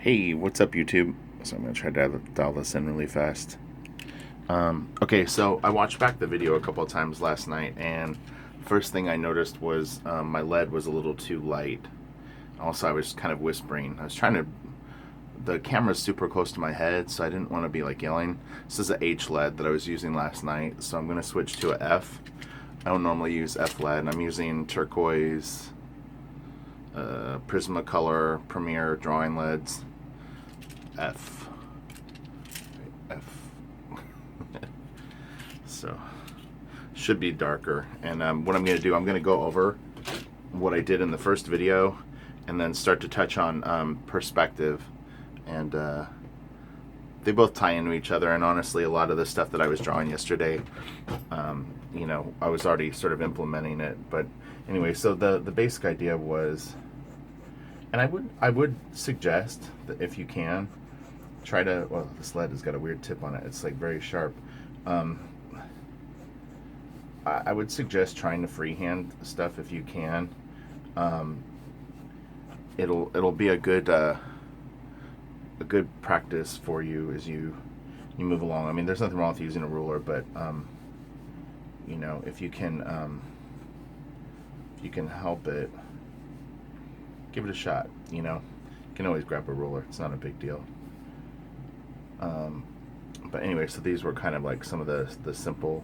Hey, what's up, YouTube? So I'm gonna try to dial this in really fast. Okay, so I watched back the video a couple of times last night, and first thing I noticed was my lead was a little too light. Also, I was kind of whispering. I was trying to. The camera's super close to my head, so I didn't want to be like yelling. This is a H lead that I was using last night, so I'm gonna switch to a F. I don't normally use F lead. I'm using turquoise, Prismacolor Premier drawing leads. F. F. So should be darker. And what I'm going to do, I'm going to go over what I did in the first video, and then start to touch on perspective. And they both tie into each other. And honestly, a lot of the stuff that I was drawing yesterday, I was already sort of implementing it. But anyway, so the basic idea was, and I would suggest that if you can, try to, well, this lead has got a weird tip on it. It's like very sharp. I would suggest trying to freehand stuff if you can. It'll be a good practice for you as you move along. I mean, there's nothing wrong with using a ruler, but if you can help it, give it a shot. You can always grab a ruler. It's not a big deal. But anyway, so these were kind of like some of the simple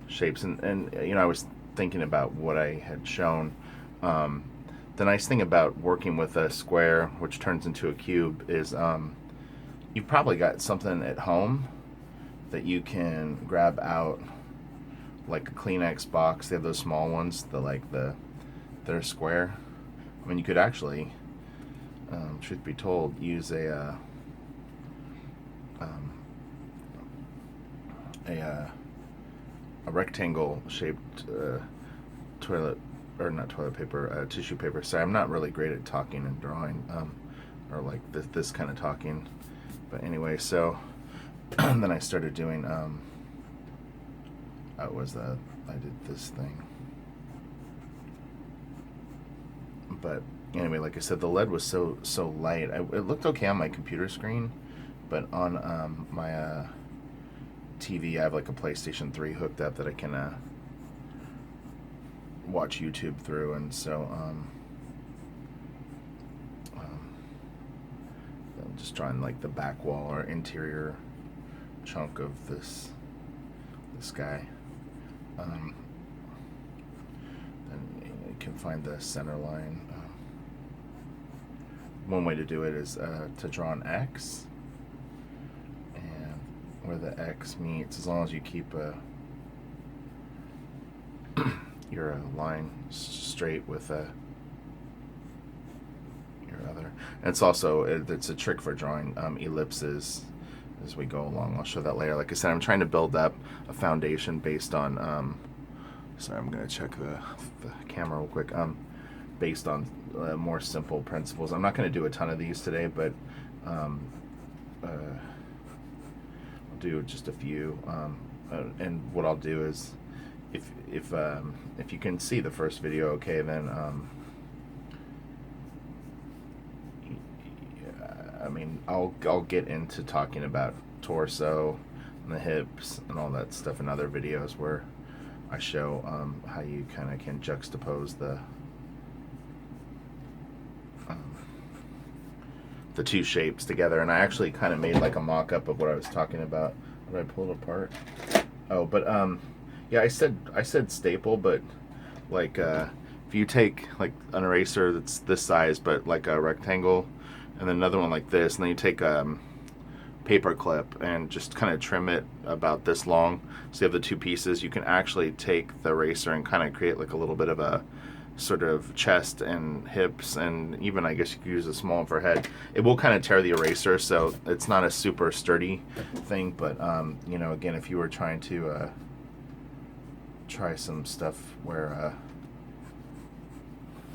shapes, and I was thinking about what I had shown. The nice thing about working with a square which turns into a cube is you've probably got something at home that you can grab out, like a Kleenex box. They have those small ones, they're square. I mean, you could actually, truth be told, use a rectangle shaped toilet, or not toilet paper, tissue paper. Sorry, I'm not really great at talking and drawing, or like this kind of talking. But anyway, so then I started doing. I did this thing. But anyway, like I said, the lead was so light. It looked okay on my computer screen, but on my TV, I have like a PlayStation 3 hooked up that I can watch YouTube through, and so I'm just drawing like the back wall or interior chunk of this guy. Then you can find the center line. One way to do it is to draw an X, and where the X meets, as long as you keep your line straight with your other. And it's a trick for drawing ellipses as we go along. I'll show that later. Like I said, I'm trying to build up a foundation based on. Sorry, I'm gonna check the camera real quick. Based on more simple principles. I'm not going to do a ton of these today, but I'll do just a few. And what I'll do is, if you can see the first video, okay, then I mean, I'll get into talking about torso and the hips and all that stuff in other videos where I show how you kind of can juxtapose the two shapes together. And I actually kind of made like a mock-up of what I was talking about. Did I pull it apart? Oh, but yeah, I said staple, but like if you take like an eraser that's this size, but like a rectangle, and then another one like this, and then you take a paper clip and just kind of trim it about this long, so you have the two pieces, you can actually take the eraser and kind of create like a little bit of a sort of chest and hips, and even I guess you could use a small one for head. It will kind of tear the eraser, so it's not a super sturdy thing, but again, if you were trying to try some stuff where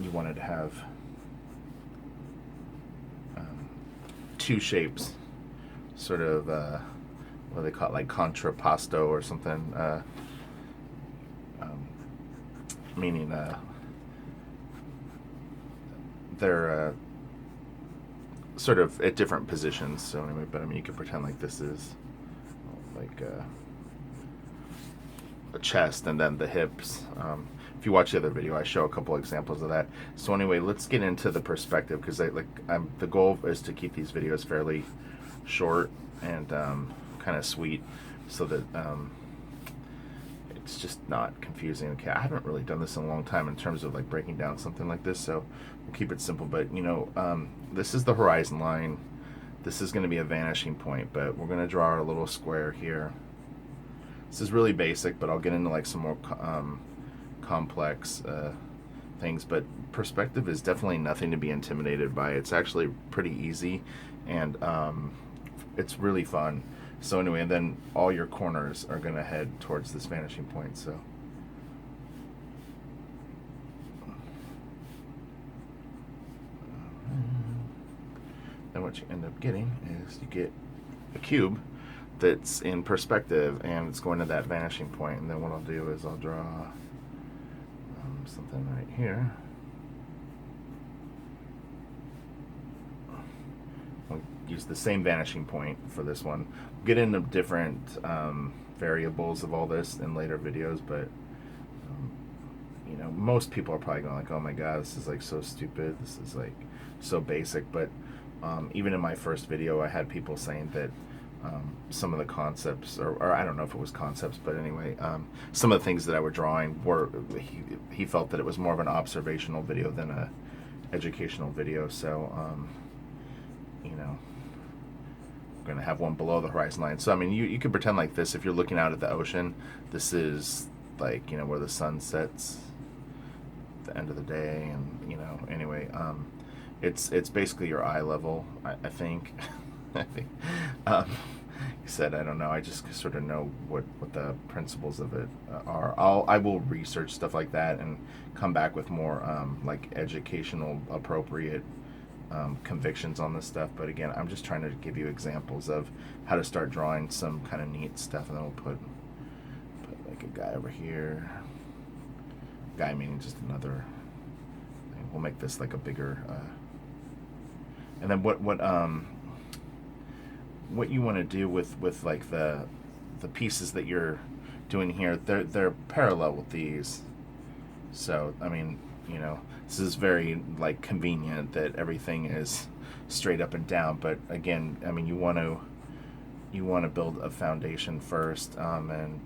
you wanted to have two shapes, sort of what do they call it, like contrapposto or something, meaning they're sort of at different positions. So anyway, but I mean, you could pretend like this is like a chest, and then the hips. If you watch the other video, I show a couple examples of that. So anyway, let's get into the perspective, because the goal is to keep these videos fairly short and kind of sweet, so that it's just not confusing. Okay, I haven't really done this in a long time in terms of like breaking down something like this, so we'll keep it simple. But you know, this is the horizon line. This is going to be a vanishing point, but we're going to draw our little square here. This is really basic, but I'll get into like some more complex things. But perspective is definitely nothing to be intimidated by. It's actually pretty easy, and it's really fun. So anyway, and then all your corners are going to head towards this vanishing point. So then what you end up getting is you get a cube that's in perspective, and it's going to that vanishing point. And then what I'll do is I'll draw something right here. I'll use the same vanishing point for this one. We'll get into different variables of all this in later videos, but you know, most people are probably going like, oh my god, this is like so stupid, this is like so basic. But even in my first video, I had people saying that some of the concepts, or I don't know if it was concepts, but anyway, some of the things that I were drawing were, he felt that it was more of an observational video than a educational video. So you know, I'm gonna have one below the horizon line. So I mean, you could pretend like this. If you're looking out at the ocean, this is like, you know, where the sun sets at the end of the day. And you know, anyway, it's basically your eye level, I think. I think he said, I don't know, I just sort of know what the principles of it are. I will research stuff like that and come back with more like educational appropriate convictions on this stuff. But again, I'm just trying to give you examples of how to start drawing some kind of neat stuff. And then we'll put like a guy over here. Guy meaning just another thing. We'll make this like a bigger and then what you want to do with like the pieces that you're doing here, they're parallel with these. So I mean, you know, this is very like convenient that everything is straight up and down. But again, I mean, you want to build a foundation first, and then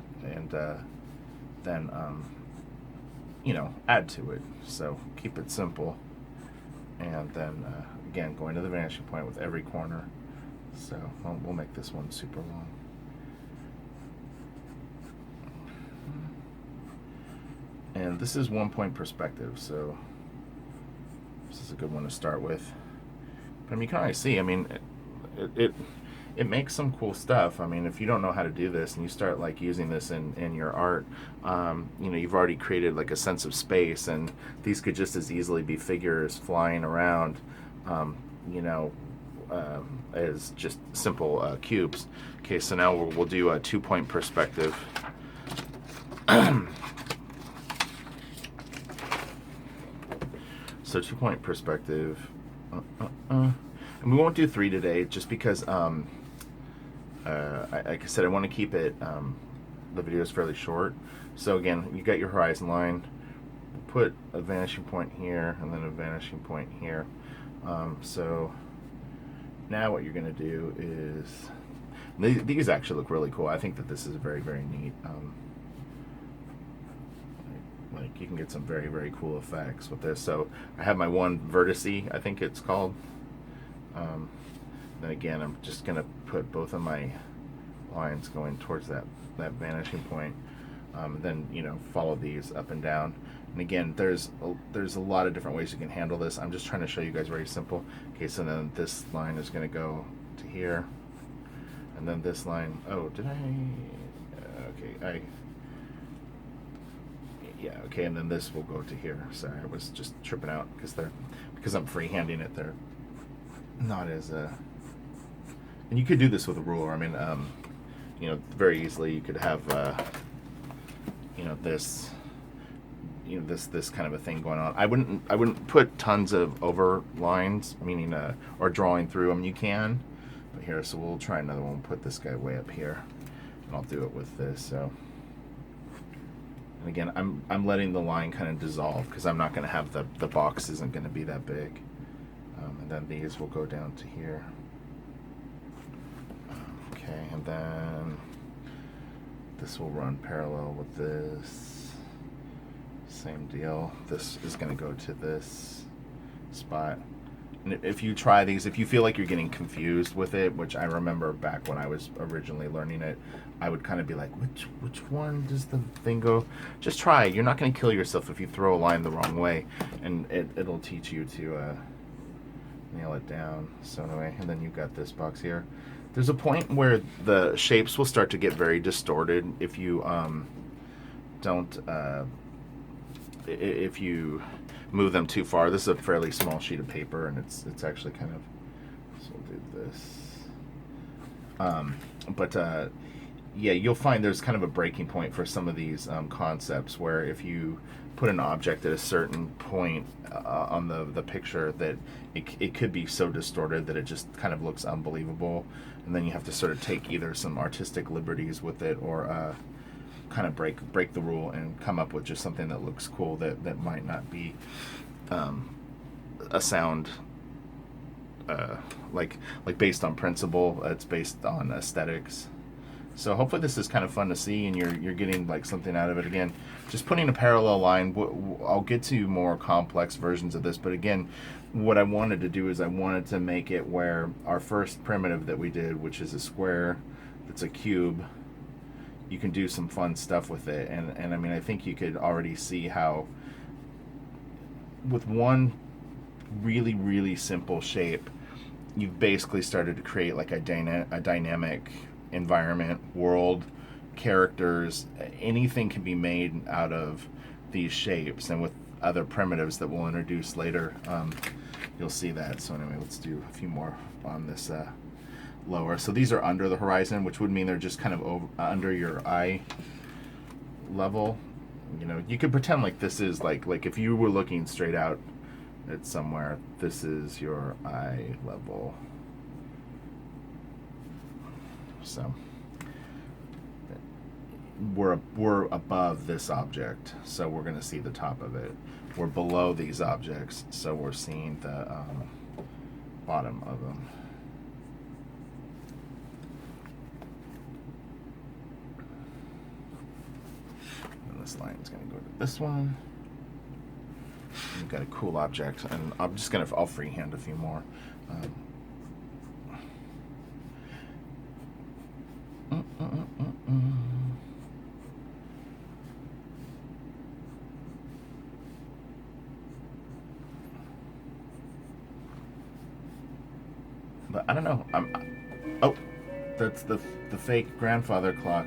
you know, add to it. So keep it simple, and then again, going to the vanishing point with every corner. So we'll make this one super long. And this is 1 point perspective, so this is a good one to start with. But I mean, you can already see, I mean, it makes some cool stuff. I mean, if you don't know how to do this and you start like using this in your art, you know, you've already created like a sense of space, and these could just as easily be figures flying around, you know, as just simple cubes. Okay, so now we'll do a 2 point perspective. So 2 point perspective, and we won't do 3 today, just because like I said, I want to keep it the videos fairly short. So again, you got your horizon line, put a vanishing point here and then a vanishing point here. So now what you're going to do is, these actually look really cool. I think that this is very, very neat. Like you can get some very, very cool effects with this. So I have my one vertice, I think it's called. Then again, I'm just going to put both of my lines going towards that vanishing point. Then, you know, follow these up and down. And again, there's a lot of different ways you can handle this. I'm just trying to show you guys very simple. Okay, so then this line is going to go to here, and then this line. Oh, did I? Okay, yeah. Okay, and then this will go to here. Sorry, I was just tripping out because I'm freehanding it. They're not as and you could do this with a ruler. I mean, you know, very easily you could have you know, this this kind of a thing going on. I wouldn't put tons of over lines, meaning or drawing through them. You can, but here, so we'll try another one. We'll put this guy way up here, and I'll do it with this. So, and again, I'm letting the line kind of dissolve because I'm not going to have the box isn't going to be that big, and then these will go down to here. Okay, and then this will run parallel with this. Same deal. This is going to go to this spot. And if you try these, if you feel like you're getting confused with it, which I remember back when I was originally learning it, I would kind of be like, which one does the thing go? Just try it. You're not going to kill yourself if you throw a line the wrong way, and it'll teach you to nail it down. So anyway, and then you've got this box here. There's a point where the shapes will start to get very distorted if you don't if you move them too far. This is a fairly small sheet of paper, and it's actually kind of, so we'll do this. Yeah, you'll find there's kind of a breaking point for some of these concepts where if you put an object at a certain point on the picture, that it could be so distorted that it just kind of looks unbelievable, and then you have to sort of take either some artistic liberties with it or kind of break the rule and come up with just something that looks cool that might not be a sound like based on principle. It's based on aesthetics. So hopefully this is kind of fun to see, and you're getting like something out of it. Again, just putting a parallel line. I'll get to more complex versions of this, but again, what I wanted to do is I wanted to make it where our first primitive that we did, which is a square that's a cube, you can do some fun stuff with it. And I mean, I think you could already see how with one really, really simple shape, you've basically started to create like a dynamic environment, world, characters. Anything can be made out of these shapes, and with other primitives that we'll introduce later, you'll see that. So anyway, let's do a few more on this lower. So these are under the horizon, which would mean they're just kind of under your eye level. You know, you could pretend like this is like if you were looking straight out at somewhere, this is your eye level. So we're above this object, so we're going to see the top of it. We're below these objects, so we're seeing the bottom of them. And this line is going to go to this one. We've got a cool object, and I'll freehand a few more. But I don't know. Oh, that's the fake grandfather clock.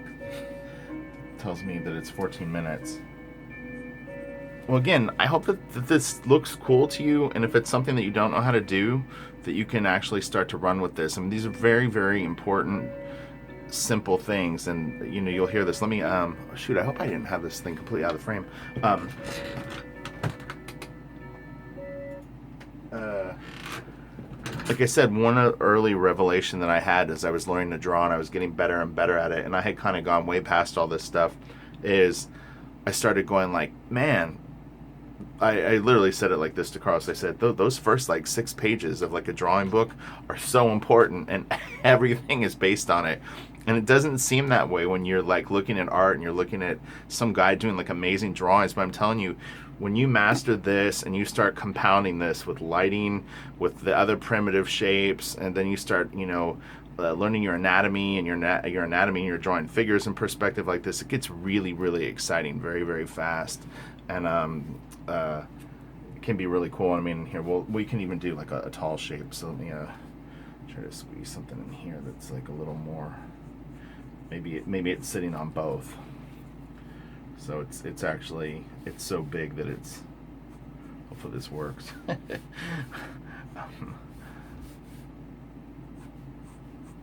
Tells me that it's 14 minutes. Well, again, I hope that this looks cool to you, and if it's something that you don't know how to do, that you can actually start to run with this. I mean, these are very, very important, simple things, and you know, you'll hear this. Let me shoot, I hope I didn't have this thing completely out of the frame. Like I said, one early revelation that I had as I was learning to draw and I was getting better and better at it, and I had kind of gone way past all this stuff, is I started going like, man, I literally said it like this to Carlos. I said, those first like 6 pages of like a drawing book are so important, and everything is based on it. And it doesn't seem that way when you're like looking at art and you're looking at some guy doing like amazing drawings. But I'm telling you, when you master this and you start compounding this with lighting, with the other primitive shapes, and then you start, you know, learning your anatomy and your anatomy and you're drawing figures in perspective like this, it gets really, really exciting very, very fast. And it can be really cool. I mean, here we can even do like a tall shape. So let me try to squeeze something in here that's like a little more. Maybe it's sitting on both. So it's actually so big that it's. Hopefully this works.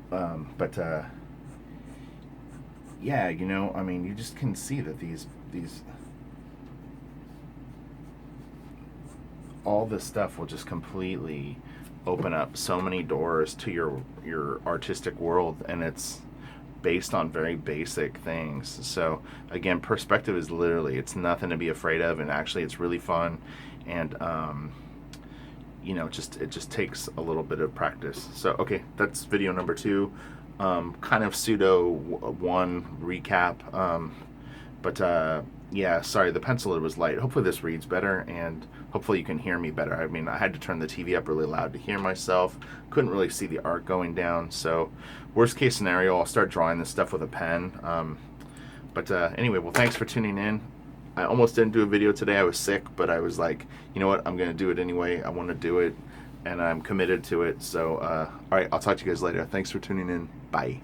But yeah, you know, I mean, you just can see that these all this stuff will just completely open up so many doors to your artistic world, and it's based on very basic things. So again, perspective is literally, it's nothing to be afraid of, and actually it's really fun. And you know, just it just takes a little bit of practice. So okay, that's video number 2. Kind of pseudo one recap. But yeah, sorry, the pencil lid was light. Hopefully this reads better, and hopefully you can hear me better. I mean, I had to turn the TV up really loud to hear myself. Couldn't really see the art going down. So worst case scenario, I'll start drawing this stuff with a pen. But anyway, well, thanks for tuning in. I almost didn't do a video today. I was sick, but I was like, you know what? I'm going to do it anyway. I want to do it, and I'm committed to it. So, all right, I'll talk to you guys later. Thanks for tuning in. Bye.